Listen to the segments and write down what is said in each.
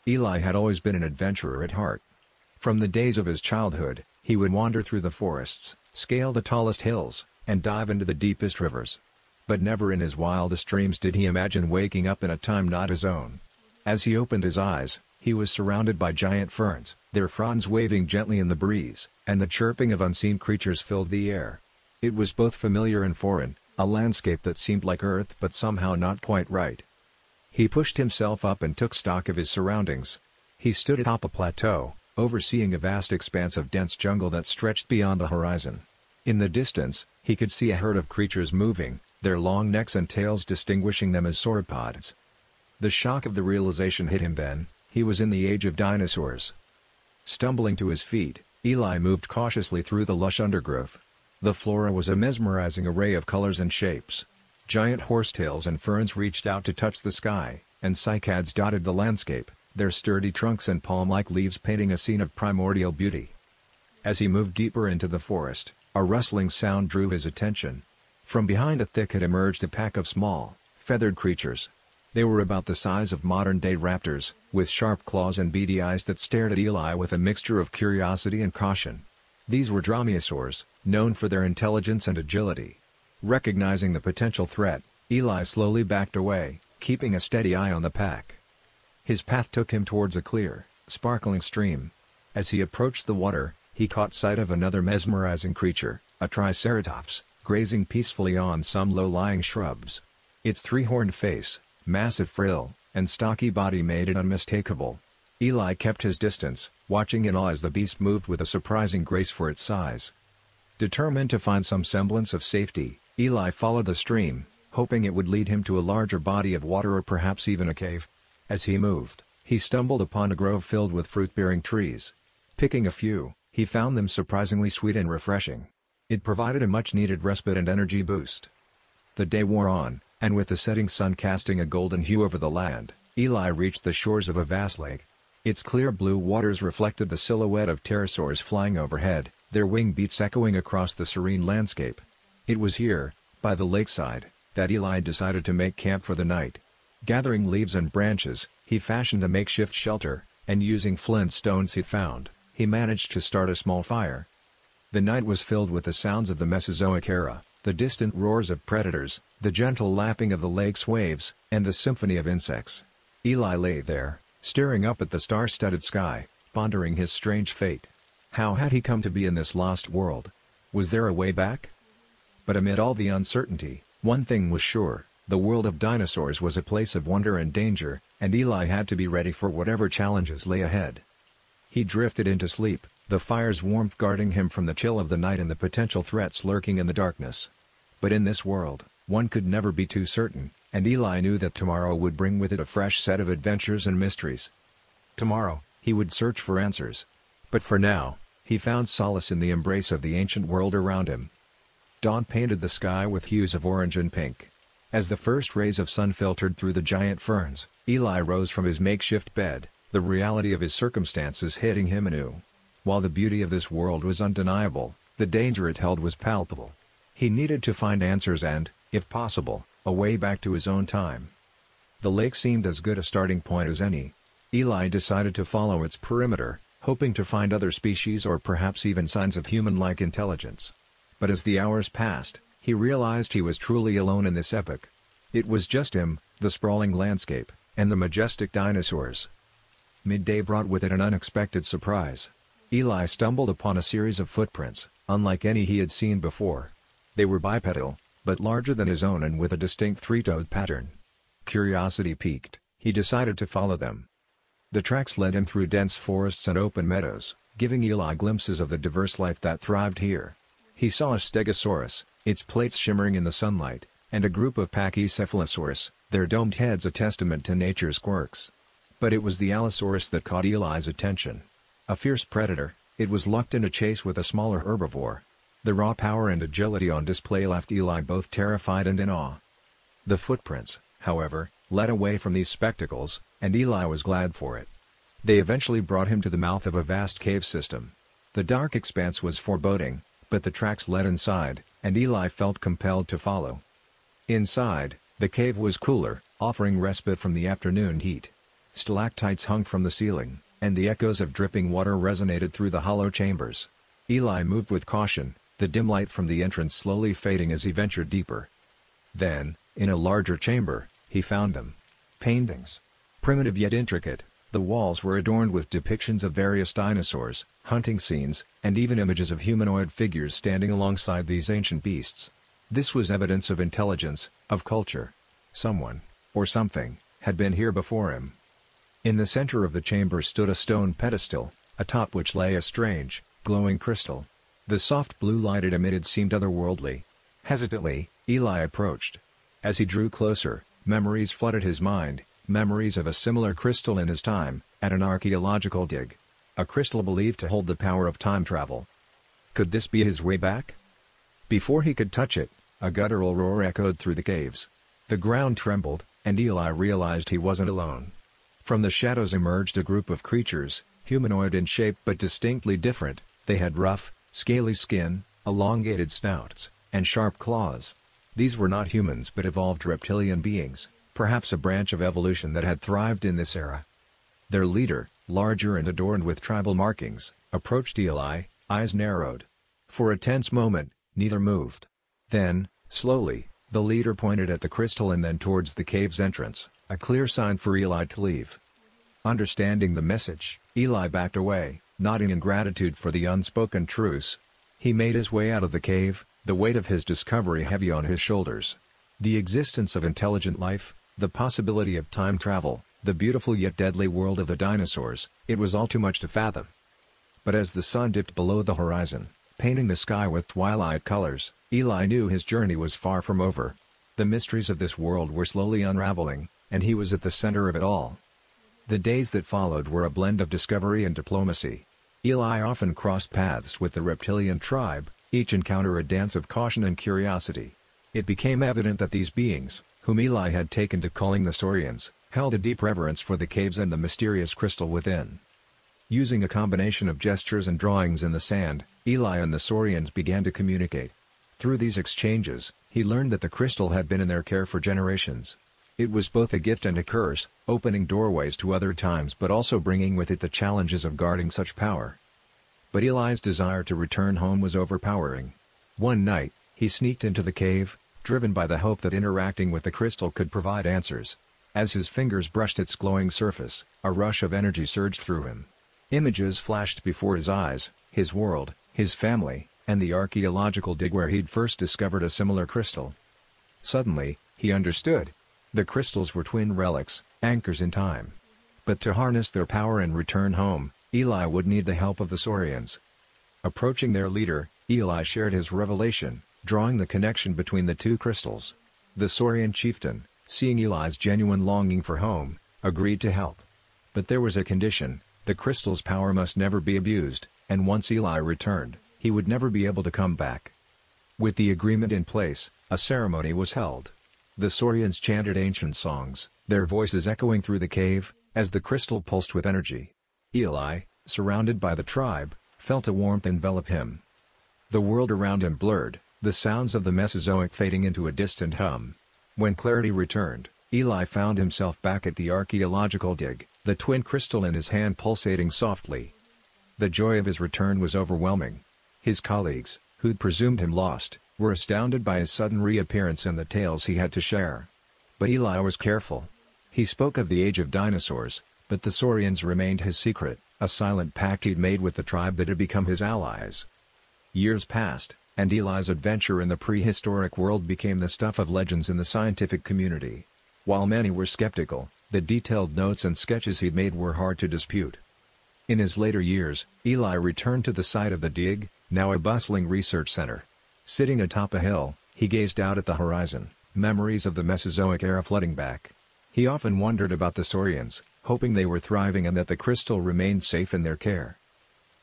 Eli had always been an adventurer at heart. From the days of his childhood, he would wander through the forests, scale the tallest hills, and dive into the deepest rivers. But never in his wildest dreams did he imagine waking up in a time not his own. As he opened his eyes, he was surrounded by giant ferns, their fronds waving gently in the breeze, and the chirping of unseen creatures filled the air. It was both familiar and foreign, a landscape that seemed like Earth but somehow not quite right. He pushed himself up and took stock of his surroundings. He stood atop a plateau, overseeing a vast expanse of dense jungle that stretched beyond the horizon. In the distance, he could see a herd of creatures moving, their long necks and tails distinguishing them as sauropods. The shock of the realization hit him then. He was in the age of dinosaurs. Stumbling to his feet, Eli moved cautiously through the lush undergrowth. The flora was a mesmerizing array of colors and shapes. Giant horsetails and ferns reached out to touch the sky, and cycads dotted the landscape, their sturdy trunks and palm-like leaves painting a scene of primordial beauty. As he moved deeper into the forest, a rustling sound drew his attention. From behind a thicket emerged a pack of small, feathered creatures. They were about the size of modern-day raptors, with sharp claws and beady eyes that stared at Eli with a mixture of curiosity and caution. These were dromaeosaurs, known for their intelligence and agility. Recognizing the potential threat, Eli slowly backed away, keeping a steady eye on the pack. His path took him towards a clear, sparkling stream. As he approached the water, he caught sight of another mesmerizing creature, a triceratops, grazing peacefully on some low-lying shrubs. Its three-horned face, massive frill, and stocky body made it unmistakable. Eli kept his distance, watching in awe as the beast moved with a surprising grace for its size. Determined to find some semblance of safety, Eli followed the stream, hoping it would lead him to a larger body of water or perhaps even a cave. As he moved, he stumbled upon a grove filled with fruit-bearing trees. Picking a few, he found them surprisingly sweet and refreshing. It provided a much-needed respite and energy boost. The day wore on, and with the setting sun casting a golden hue over the land, Eli reached the shores of a vast lake. Its clear blue waters reflected the silhouette of pterosaurs flying overhead, their wing beats echoing across the serene landscape. It was here, by the lakeside, that Eli decided to make camp for the night. Gathering leaves and branches, he fashioned a makeshift shelter, and using flint stones he found, he managed to start a small fire. The night was filled with the sounds of the Mesozoic era, the distant roars of predators, the gentle lapping of the lake's waves, and the symphony of insects. Eli lay there, staring up at the star-studded sky, pondering his strange fate. How had he come to be in this lost world? Was there a way back? But amid all the uncertainty, one thing was sure: the world of dinosaurs was a place of wonder and danger, and Eli had to be ready for whatever challenges lay ahead. He drifted into sleep, the fire's warmth guarding him from the chill of the night and the potential threats lurking in the darkness. But in this world, one could never be too certain, and Eli knew that tomorrow would bring with it a fresh set of adventures and mysteries. Tomorrow, he would search for answers. But for now, he found solace in the embrace of the ancient world around him. Dawn painted the sky with hues of orange and pink. As the first rays of sun filtered through the giant ferns, Eli rose from his makeshift bed, the reality of his circumstances hitting him anew. While the beauty of this world was undeniable, the danger it held was palpable. He needed to find answers and, if possible, a way back to his own time. The lake seemed as good a starting point as any. Eli decided to follow its perimeter, hoping to find other species or perhaps even signs of human-like intelligence. But as the hours passed, he realized he was truly alone in this epoch. It was just him, the sprawling landscape, and the majestic dinosaurs. Midday brought with it an unexpected surprise. Eli stumbled upon a series of footprints, unlike any he had seen before. They were bipedal, but larger than his own and with a distinct three-toed pattern. Curiosity piqued, he decided to follow them. The tracks led him through dense forests and open meadows, giving Eli glimpses of the diverse life that thrived here. He saw a stegosaurus, its plates shimmering in the sunlight, and a group of pachycephalosaurs, their domed heads a testament to nature's quirks. But it was the allosaurus that caught Eli's attention. A fierce predator, it was locked in a chase with a smaller herbivore. The raw power and agility on display left Eli both terrified and in awe. The footprints, however, led away from these spectacles, and Eli was glad for it. They eventually brought him to the mouth of a vast cave system. The dark expanse was foreboding, but the tracks led inside, and Eli felt compelled to follow. Inside, the cave was cooler, offering respite from the afternoon heat. Stalactites hung from the ceiling, and the echoes of dripping water resonated through the hollow chambers. Eli moved with caution, the dim light from the entrance slowly fading as he ventured deeper. Then, in a larger chamber, he found them. Paintings. Primitive yet intricate, the walls were adorned with depictions of various dinosaurs, hunting scenes, and even images of humanoid figures standing alongside these ancient beasts. This was evidence of intelligence, of culture. Someone, or something, had been here before him. In the center of the chamber stood a stone pedestal, atop which lay a strange, glowing crystal. The soft blue light it emitted seemed otherworldly. Hesitantly, Eli approached. As he drew closer, memories flooded his mind, memories of a similar crystal in his time, at an archaeological dig. A crystal believed to hold the power of time travel. Could this be his way back? Before he could touch it, a guttural roar echoed through the caves. The ground trembled, and Eli realized he wasn't alone. From the shadows emerged a group of creatures, humanoid in shape but distinctly different. They had rough, scaly skin, elongated snouts, and sharp claws. These were not humans but evolved reptilian beings, perhaps a branch of evolution that had thrived in this era. Their leader, larger and adorned with tribal markings, approached Eli, eyes narrowed. For a tense moment, neither moved. Then, slowly, the leader pointed at the crystal and then towards the cave's entrance, a clear sign for Eli to leave. Understanding the message, Eli backed away, nodding in gratitude for the unspoken truce. He made his way out of the cave, the weight of his discovery heavy on his shoulders. The existence of intelligent life, the possibility of time travel, the beautiful yet deadly world of the dinosaurs, it was all too much to fathom. But as the sun dipped below the horizon, painting the sky with twilight colors, Eli knew his journey was far from over. The mysteries of this world were slowly unraveling, and he was at the center of it all. The days that followed were a blend of discovery and diplomacy. Eli often crossed paths with the reptilian tribe, each encounter a dance of caution and curiosity. It became evident that these beings, whom Eli had taken to calling the Saurians, held a deep reverence for the caves and the mysterious crystal within. Using a combination of gestures and drawings in the sand, Eli and the Saurians began to communicate. Through these exchanges, he learned that the crystal had been in their care for generations. It was both a gift and a curse, opening doorways to other times but also bringing with it the challenges of guarding such power. But Eli's desire to return home was overpowering. One night, he sneaked into the cave, driven by the hope that interacting with the crystal could provide answers. As his fingers brushed its glowing surface, a rush of energy surged through him. Images flashed before his eyes, his world, his family, and the archaeological dig where he'd first discovered a similar crystal. Suddenly, he understood. The crystals were twin relics, anchors in time. But to harness their power and return home, Eli would need the help of the Saurians. Approaching their leader, Eli shared his revelation, drawing the connection between the two crystals. The Saurian chieftain, seeing Eli's genuine longing for home, agreed to help. But there was a condition: the crystal's power must never be abused, and once Eli returned, he would never be able to come back. With the agreement in place, a ceremony was held. The Saurians chanted ancient songs, their voices echoing through the cave, as the crystal pulsed with energy. Eli, surrounded by the tribe, felt a warmth envelop him. The world around him blurred, the sounds of the Mesozoic fading into a distant hum. When clarity returned, Eli found himself back at the archaeological dig, the twin crystal in his hand pulsating softly. The joy of his return was overwhelming. His colleagues, who'd presumed him lost, were astounded by his sudden reappearance and the tales he had to share. But Eli was careful. He spoke of the age of dinosaurs, but the Saurians remained his secret, a silent pact he'd made with the tribe that had become his allies. Years passed, and Eli's adventure in the prehistoric world became the stuff of legends in the scientific community. While many were skeptical, the detailed notes and sketches he'd made were hard to dispute. In his later years, Eli returned to the site of the dig, now a bustling research center. Sitting atop a hill, he gazed out at the horizon, memories of the Mesozoic era flooding back. He often wondered about the Saurians, hoping they were thriving and that the crystal remained safe in their care.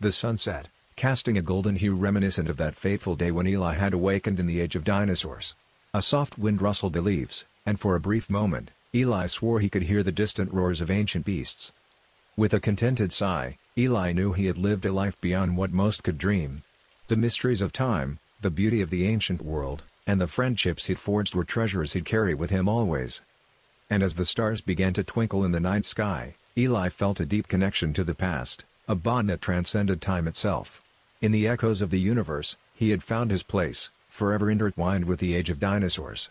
The sun set, casting a golden hue reminiscent of that fateful day when Eli had awakened in the age of dinosaurs. A soft wind rustled the leaves, and for a brief moment, Eli swore he could hear the distant roars of ancient beasts. With a contented sigh, Eli knew he had lived a life beyond what most could dream. The mysteries of time, the beauty of the ancient world, and the friendships he'd forged were treasures he'd carry with him always. And as the stars began to twinkle in the night sky, Eli felt a deep connection to the past, a bond that transcended time itself. In the echoes of the universe, he had found his place, forever intertwined with the age of dinosaurs.